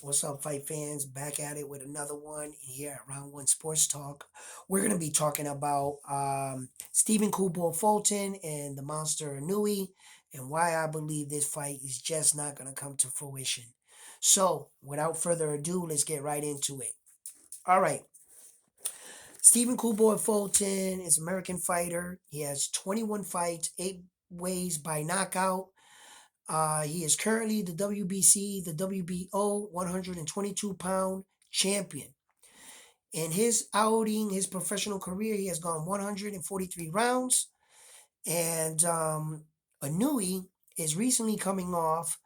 What's up, fight fans? Back at it with another one here at Round One Sports Talk. We're gonna be talking about Stephen Kubo Fulton and the monster Inoue, and why I believe this fight is just not gonna come to fruition. So, without further ado, let's get right into it. All right, Stephen Kubo Fulton is an American fighter. He has 21 fights, 8 ways by knockout. He is currently the WBC, the WBO 122-pound champion. In his outing, his professional career, he has gone 143 rounds. And Inoue is recently coming off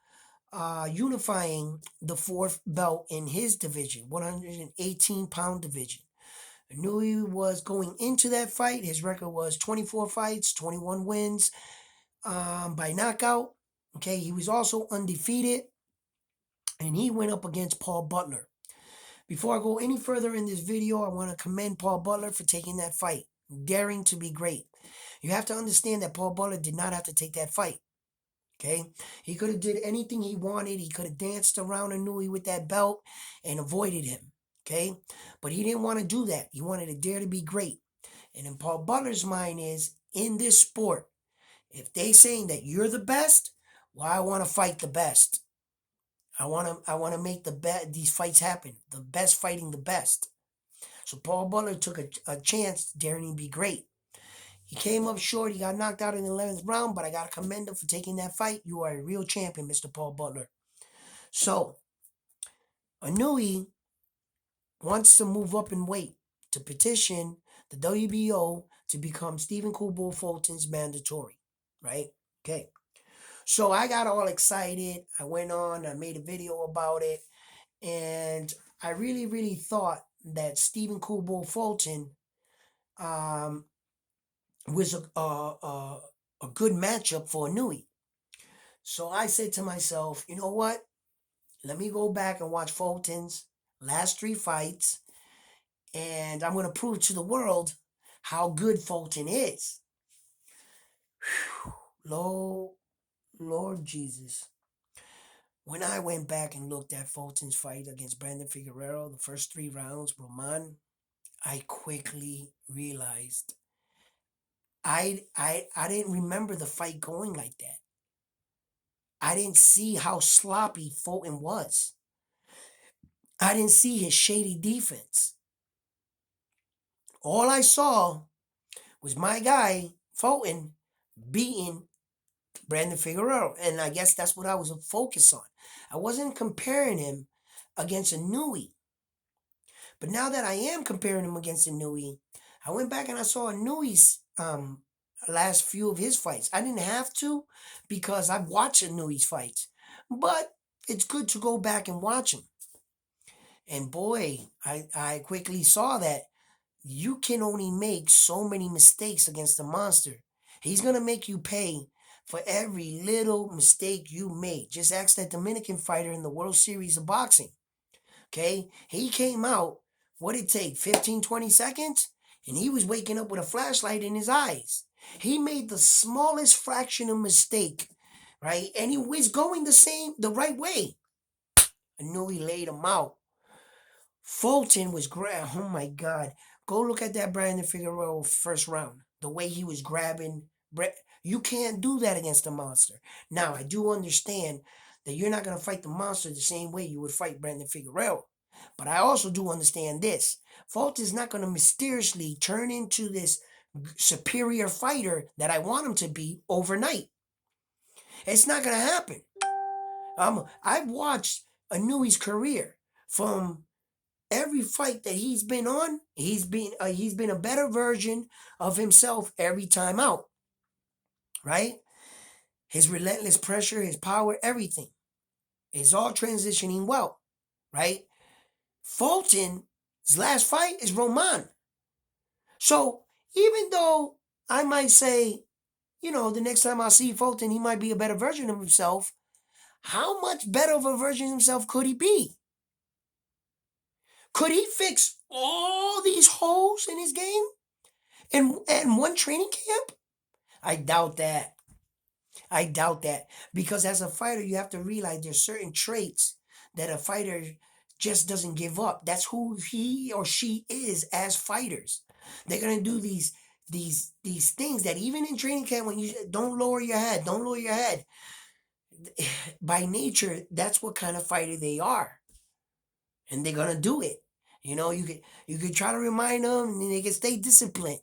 unifying the fourth belt in his division, 118-pound division. Inoue was going into that fight. His record was 24 fights, 21 wins by knockout. Okay, he was also undefeated, and he went up against Paul Butler. Before I go any further in this video, I want to commend Paul Butler for taking that fight, daring to be great. You have to understand that Paul Butler did not have to take that fight. Okay, he could have did anything he wanted. He could have danced around Inoue with that belt and avoided him. Okay, but he didn't want to do that. He wanted to dare to be great. And in Paul Butler's mind is, in this sport, if they saying that you're the best, well, I want to fight the best. I want to make these fights happen. The best fighting the best. So Paul Butler took a chance, daring to be great. He came up short. He got knocked out in the 11th round, but I got to commend him for taking that fight. You are a real champion, Mr. Paul Butler. So, Inoue wants to move up in weight to petition the WBO to become Stephen Kubo Fulton's mandatory, right? Okay. So I got all excited. I went on, I made a video about it, and I really, really thought that Stephen Kubo Fulton um, was a good matchup for Inoue. So I said to myself, you know what? Let me go back and watch Fulton's last 3 fights, and I'm going to prove to the world how good Fulton is. Whew. Lord Jesus. When I went back and looked at Fulton's fight against Brandon Figueroa, the first 3 rounds, Roman, I quickly realized I didn't remember the fight going like that. I didn't see how sloppy Fulton was. I didn't see his shady defense. All I saw was my guy, Fulton, beating Brandon Figueroa. And I guess that's what I was focused on. I wasn't comparing him against Inoue. But now that I am comparing him against Inoue, I went back and I saw Inoue's last few of his fights. I didn't have to because I've watched Inoue's fights. But it's good to go back and watch him. And boy, I quickly saw that you can only make so many mistakes against the monster. He's going to make you pay for every little mistake you made. Just ask that Dominican fighter in the World Series of Boxing. Okay? He came out, what did it take, 15, 20 seconds? And he was waking up with a flashlight in his eyes. He made the smallest fraction of mistake, right? And he was going the right way. I knew he laid him out. Fulton was oh my God. Go look at that Brandon Figueroa first round. The way he was grabbing. You can't do that against the monster. Now, I do understand that you're not going to fight the monster the same way you would fight Brandon Figueroa. But I also do understand this. Fulton's not going to mysteriously turn into this superior fighter that I want him to be overnight. It's not going to happen. I've watched Inoue's career from every fight that he's been on. He's been a better version of himself every time out. Right? His relentless pressure, his power, everything is all transitioning well. Right? Fulton's last fight is Roman. So even though I might say, the next time I see Fulton, he might be a better version of himself. How much better of a version of himself could he be? Could he fix all these holes in his game in one training camp? I doubt that. Because as a fighter, you have to realize there's certain traits that a fighter just doesn't give up. That's who he or she is as fighters. They're gonna do these things that even in training camp, when you don't lower your head, don't lower your head. By nature, that's what kind of fighter they are, and they're gonna do it. You could try to remind them, and they can stay disciplined.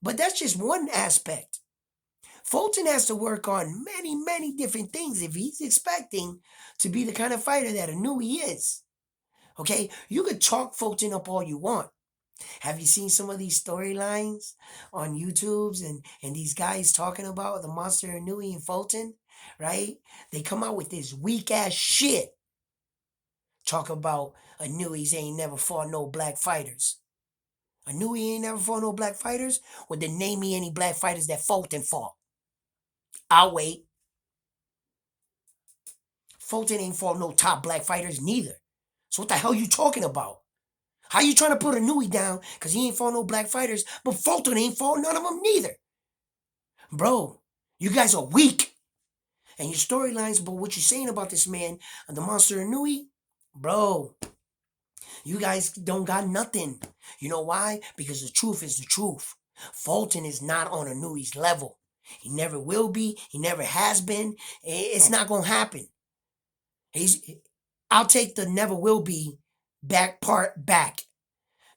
But that's just one aspect. Fulton has to work on many, many different things if he's expecting to be the kind of fighter that Inoue is. Okay, you could chalk Fulton up all you want. Have you seen some of these storylines on YouTube's and these guys talking about the monster Inoue and Fulton? Right? They come out with this weak ass shit. Talk about Inoue's ain't never fought no black fighters. Inoue ain't never fought no black fighters? Well, then name me any black fighters that Fulton fought. I'll wait. Fulton ain't fought no top black fighters neither. So what the hell you talking about? How you trying to put Inoue down because he ain't fought no black fighters, but Fulton ain't fought none of them neither? Bro, you guys are weak. And your storylines about what you're saying about this man and the monster Inoue, bro, you guys don't got nothing. You know why? Because the truth is the truth. Fulton is not on Inoue's level. He never will be. He never has been. It's not going to happen. I'll take the never will be back part back,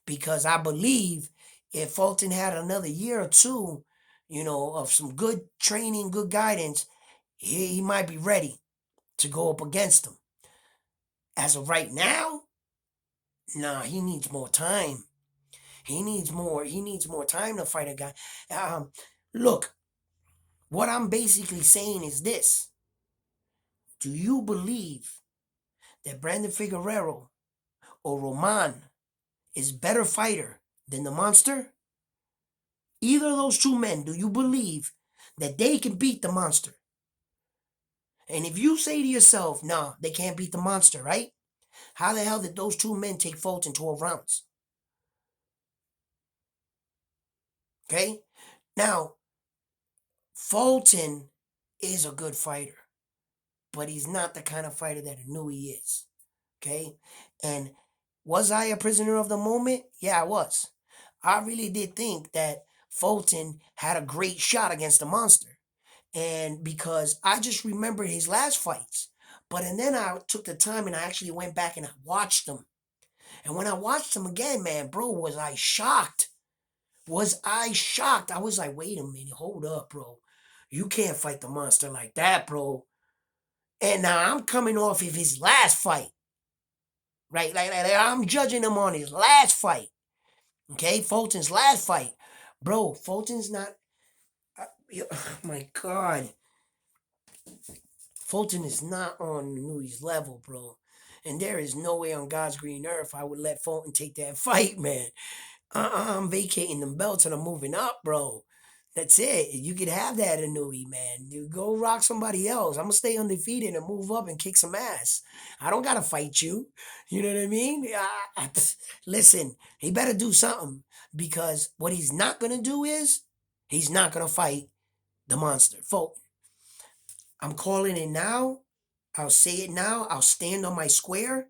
because I believe if Fulton had another year or two, of some good training, good guidance, he might be ready to go up against him. As of right now, nah, he needs more time. He needs more time to fight a guy. Look, what I'm basically saying is this. Do you believe that Brandon Figueroa or Roman is better fighter than the monster? Either of those two men, do you believe that they can beat the monster? And if you say to yourself, nah, they can't beat the monster, right? How the hell did those two men take Fulton 12 rounds? Okay? Now, Fulton is a good fighter, but he's not the kind of fighter that Inoue is. Okay? And was I a prisoner of the moment? Yeah, I was. I really did think that Fulton had a great shot against the monster. And because I just remembered his last fights. And then I took the time and I actually went back and I watched them. And when I watched them again, man, bro, was I shocked. Was I shocked? I was like, wait a minute, hold up, bro. You can't fight the monster like that, bro. And now I'm coming off of his last fight. Right? Like I'm judging him on his last fight. Okay? Fulton's last fight. Bro, Fulton's not. Oh my God. Fulton is not on Inoue's level, bro. And there is no way on God's green earth I would let Fulton take that fight, man. I'm vacating them belts and I'm moving up, bro. That's it. You could have that Inoue, man. You go rock somebody else. I'm gonna stay undefeated and move up and kick some ass. I don't gotta fight you. You know what I mean? Listen, he better do something, because what he's not gonna do is he's not gonna fight the monster. Fulton. I'm calling it now. I'll say it now. I'll stand on my square.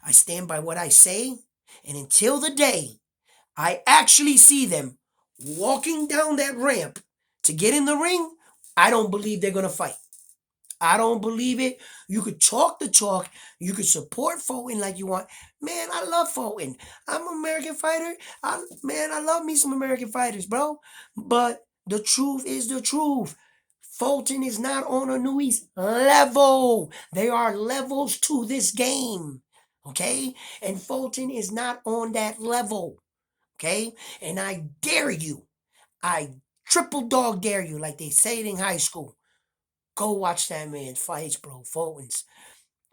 I stand by what I say. And until the day I actually see them walking down that ramp to get in the ring, I don't believe they're going to fight. I don't believe it. You could talk the talk. You could support Fulton like you want. Man, I love Fulton. I'm an American fighter. I love me some American fighters, bro. But the truth is the truth. Fulton is not on Inoue's level. There are levels to this game. Okay? And Fulton is not on that level. Okay? And I dare you. I triple dog dare you, like they say it in high school. Go watch that man's fights, bro. Fulton's.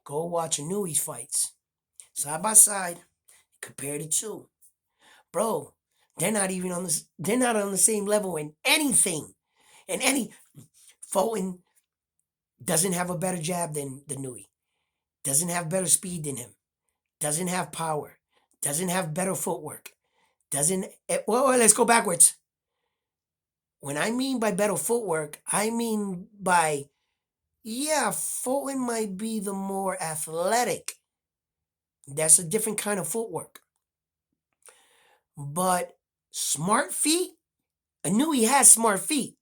Go watch Inoue's fights. Side by side. Compare the two. Bro, they're not even on this. They're not on the same level in anything. Fulton doesn't have a better jab than Inoue. Doesn't have better speed than him. Doesn't have power. Doesn't have better footwork. Let's go backwards. When I mean by better footwork, I mean by, yeah, Fulton might be the more athletic, That's a different kind of footwork. But smart feet, Inoue has smart feet.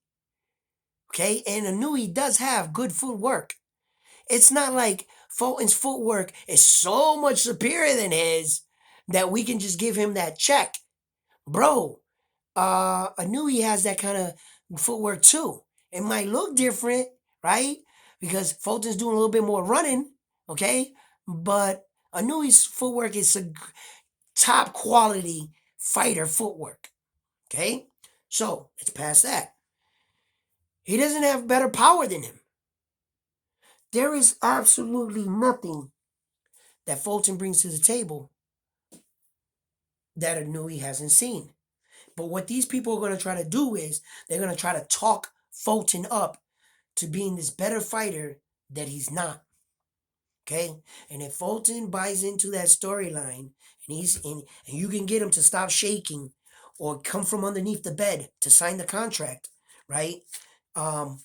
Okay, and Inoue does have good footwork. It's not like Fulton's footwork is so much superior than his that we can just give him that check. Bro, Inoue has that kind of footwork too. It might look different, right? Because Fulton's doing a little bit more running, okay? But Inoue's footwork is a top quality fighter footwork, okay? So let's pass that. He doesn't have better power than him. There is absolutely nothing that Fulton brings to the table that Inoue hasn't seen. But what these people are going to try to do is they're going to try to talk Fulton up to being this better fighter that he's not. Okay? And if Fulton buys into that storyline and you can get him to stop shaking or come from underneath the bed to sign the contract, right? Um,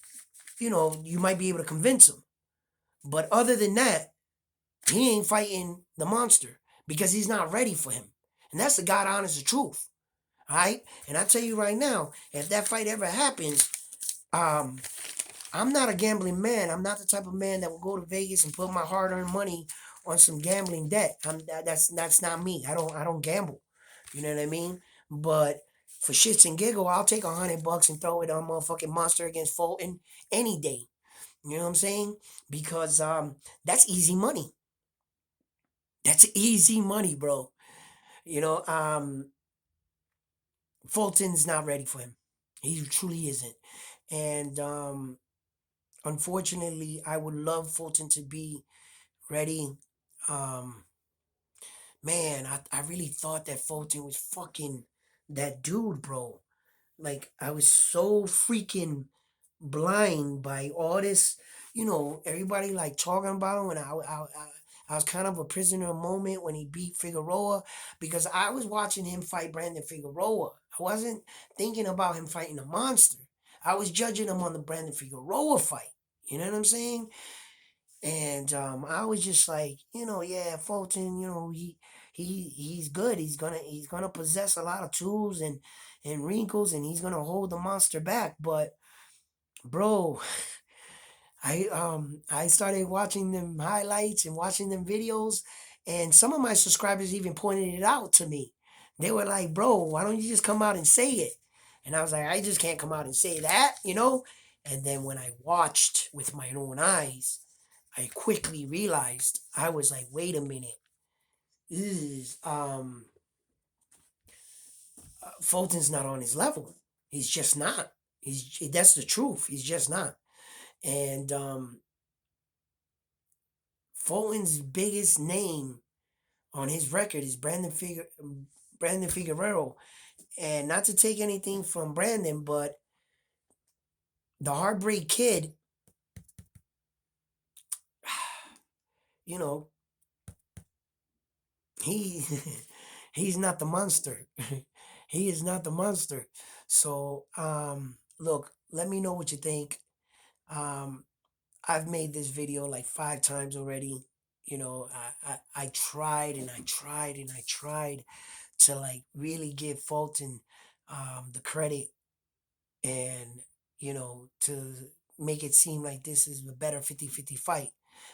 you might be able to convince him. But other than that, he ain't fighting the monster because he's not ready for him. And that's the God honest truth. All right? And I tell you right now, if that fight ever happens, um, I'm not a gambling man. I'm not the type of man that will go to Vegas and put my hard-earned money on some gambling debt. That's not me. I don't gamble. You know what I mean? But for shits and giggle, I'll take $100 and throw it on motherfucking Monster against Fulton any day. You know what I'm saying? Because that's easy money. That's easy money, bro. You know, Fulton's not ready for him. He truly isn't. And unfortunately, I would love Fulton to be ready. Um, man, I really thought that Fulton was fucking that dude, bro. Like, I was so freaking blind by all this, everybody like talking about him. And I was kind of a prisoner of the moment when he beat Figueroa because I was watching him fight Brandon Figueroa. I wasn't thinking about him fighting a monster. I was judging him on the Brandon Figueroa fight. You know what I'm saying? And I was just like, yeah, Fulton, he's good. He's gonna possess a lot of tools and wrinkles, and he's gonna hold the monster back. But bro, I started watching them highlights and watching them videos, and some of my subscribers even pointed it out to me. They were like, "Bro, why don't you just come out and say it?" And I was like, "I just can't come out and say that." And then when I watched with my own eyes, I quickly realized I was like, "Wait a minute, is Fulton's not on his level. He's just not. That's the truth. He's just not." And Fulton's biggest name on his record is Brandon Figueroa. And not to take anything from Brandon, but the Heartbreak Kid, you know, he he's not the monster. He is not the monster. So look, let me know what you think. Um I've made this video like 5 times already. I tried and I tried and I tried to like really give Fulton the credit and to make it seem like this is a better 50-50 fight.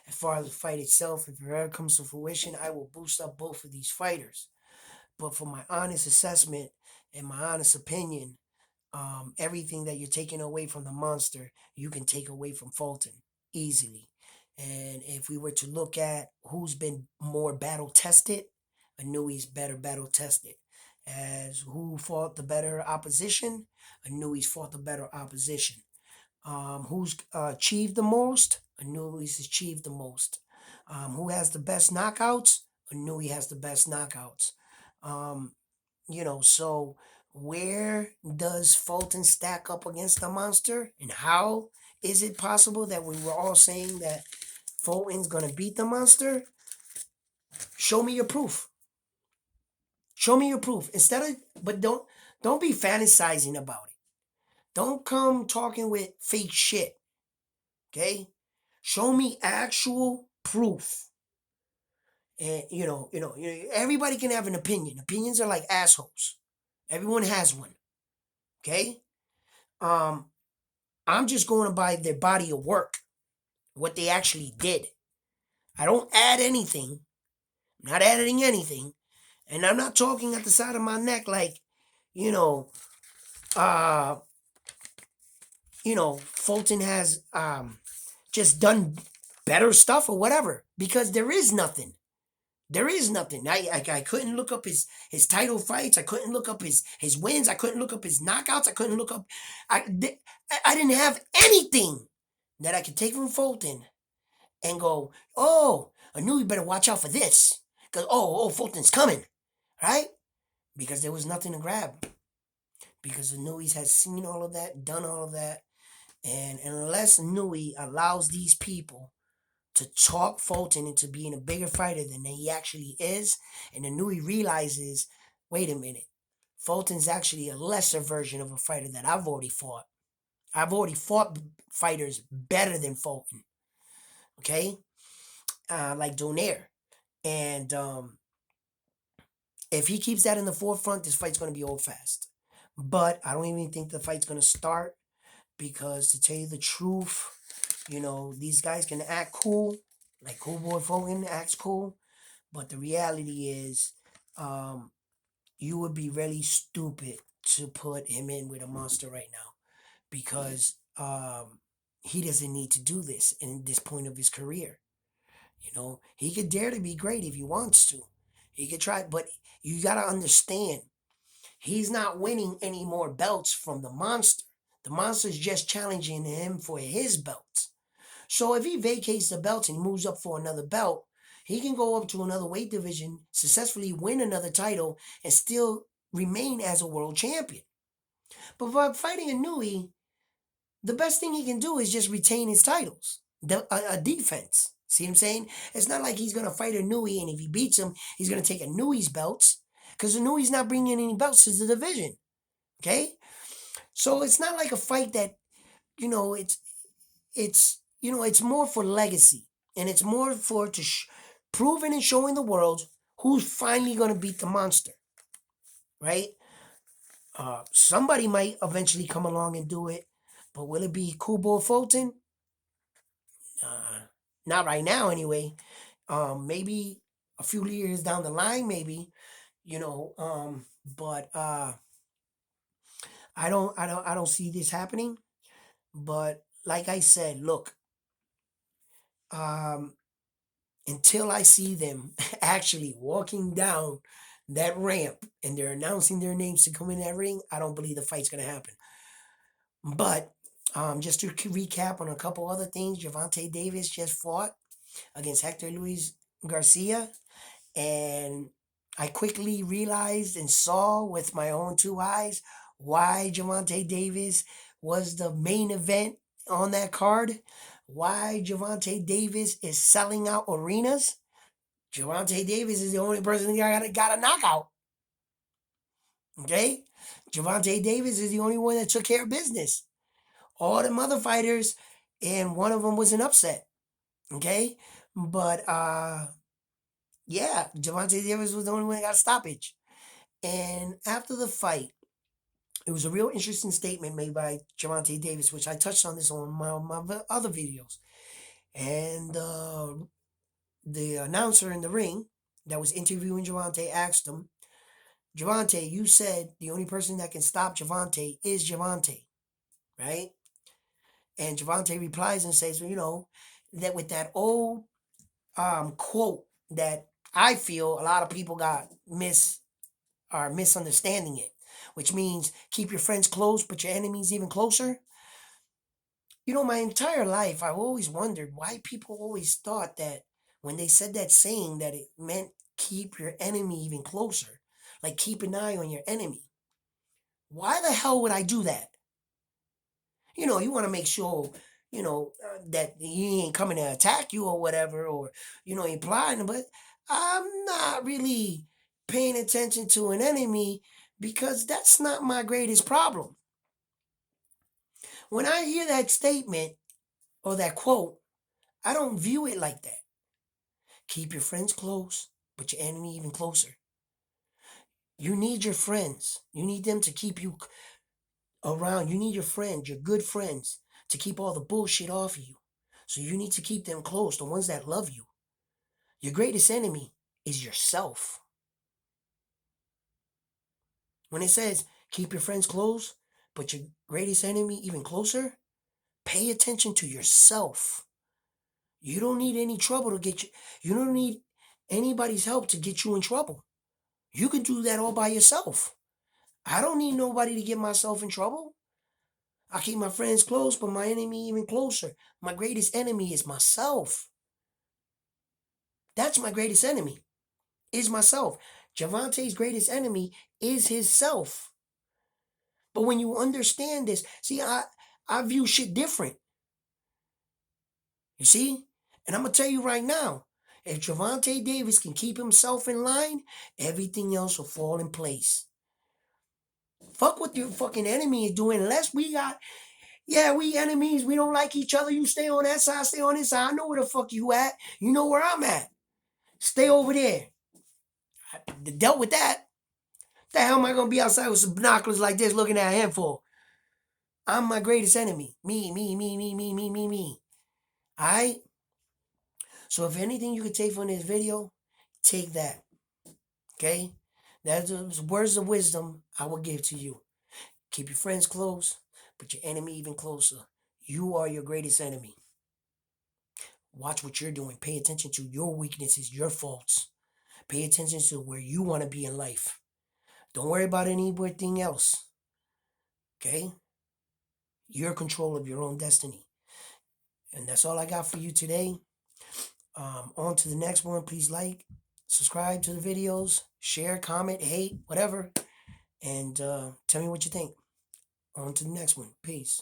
As far as the fight itself, if it ever comes to fruition, I will boost up both of these fighters. But for my honest assessment and my honest opinion, everything that you're taking away from the monster, you can take away from Fulton easily. And if we were to look at who's been more battle tested, Inoue's better battle tested. As who fought the better opposition, Inoue's fought the better opposition. Who's achieved the most? Inoue's achieved the most. Who has the best knockouts? Inoue has the best knockouts. Um, so where does Fulton stack up against the monster? And how is it possible that we were all saying that Fulton's gonna beat the monster? Show me your proof. Show me your proof. But don't be fantasizing about it. Don't come talking with fake shit. Okay? Show me actual proof. And everybody can have an opinion. Opinions are like assholes. Everyone has one. Okay. Um, I'm just going by their body of work, what they actually did. I don't add anything. I'm not adding anything. And I'm not talking at the side of my neck like, you know, uh, Fulton has just done better stuff or whatever. Because there is nothing. There is nothing. I couldn't look up his title fights. I couldn't look up his wins. I couldn't look up his knockouts. I couldn't look up. I didn't have anything that I could take from Fulton and go, oh, I knew you better watch out for this. Because, Fulton's coming. Right? Because there was nothing to grab. Because Inoue has seen all of that, done all of that. And unless Inoue allows these people to talk Fulton into being a bigger fighter than he actually is, and Inoue realizes, wait a minute, Fulton's actually a lesser version of a fighter that I've already fought. I've already fought fighters better than Fulton. Okay? Like Donaire. And if he keeps that in the forefront, this fight's going to be old fast. But I don't even think the fight's going to start because, to tell you the truth, these guys can act cool. Like Cool Boy Fulton acts cool. But the reality is, you would be really stupid to put him in with a monster right now because he doesn't need to do this in this point of his career. He could dare to be great if he wants to. He could try, but you got to understand, he's not winning any more belts from the monster. The monster's just challenging him for his belts. So if he vacates the belts and moves up for another belt, he can go up to another weight division, successfully win another title, and still remain as a world champion. But by fighting Inoue, the best thing he can do is just retain his titles, a defense. See what I'm saying? It's not like he's going to fight Inoue, and if he beats him, he's going to take Inoue's belts, because Inoue's not bringing any belts to the division. Okay? So it's not like a fight that, it's more for legacy, and it's more for proving and showing the world who's finally going to beat the monster, right? Somebody might eventually come along and do it, but will it be Kubo Fulton? Not right now, anyway. Maybe a few years down the line, maybe, but I don't see this happening. But like I said, look, um, until I see them actually walking down that ramp and they're announcing their names to come in that ring, I don't believe the fight's going to happen. But just to recap on a couple other things, Gervonta Davis just fought against Hector Luis Garcia, and I quickly realized and saw with my own two eyes why Gervonta Davis was the main event on that card, why Gervonta Davis is selling out arenas. Gervonta Davis is the only person that got a knockout. Okay? Gervonta Davis is the only one that took care of business. All the other fighters, and one of them was an upset. Okay? But yeah, Gervonta Davis was the only one that got a stoppage. And after the fight, it was a real interesting statement made by Gervonta Davis, which I touched on this on my other videos. And the announcer in the ring that was interviewing Gervonta asked him, Gervonta, you said the only person that can stop Gervonta is Gervonta, right? And Gervonta replies and says, well, that with that old quote that I feel a lot of people got are misunderstanding it, which means keep your friends close, but your enemies even closer. My entire life, I've always wondered why people always thought that when they said that saying that it meant keep your enemy even closer, like keep an eye on your enemy. Why the hell would I do that? You want to make sure, that he ain't coming to attack you or whatever, or, implying, but I'm not really paying attention to an enemy because that's not my greatest problem. When I hear that statement or that quote, I don't view it like that. Keep your friends close, but your enemy even closer. You need your friends. You need them to keep you around. You need your friends, your good friends, to keep all the bullshit off of you. So you need to keep them close, the ones that love you. Your greatest enemy is yourself. When it says keep your friends close, but your greatest enemy even closer, pay attention to yourself. You don't need any trouble to get you. You don't need anybody's help to get you in trouble. You can do that all by yourself. I don't need nobody to get myself in trouble. I keep my friends close, but my enemy even closer. My greatest enemy is myself. That's my greatest enemy, is myself. Gervonta's greatest enemy is his self. But when you understand this, see, I view shit different. You see? And I'm going to tell you right now, if Gervonta Davis can keep himself in line, everything else will fall in place. Fuck what your fucking enemy is doing. Unless we enemies. We don't like each other. You stay on that side, stay on this side. I know where the fuck you at. You know where I'm at. Stay over there. I dealt with that. The hell am I going to be outside with some binoculars like this looking at him for? I'm my greatest enemy. Me, me, me, me, me, me, me, me. Alright? So if anything you could take from this video, take that. Okay? That's words of wisdom I will give to you. Keep your friends close, but your enemy even closer. You are your greatest enemy. Watch what you're doing. Pay attention to your weaknesses, your faults. Pay attention to where you want to be in life. Don't worry about anything else. Okay? You're in control of your own destiny. And that's all I got for you today. On to the next one. Please like, subscribe to the videos, share, comment, hate, whatever. And tell me what you think. On to the next one. Peace.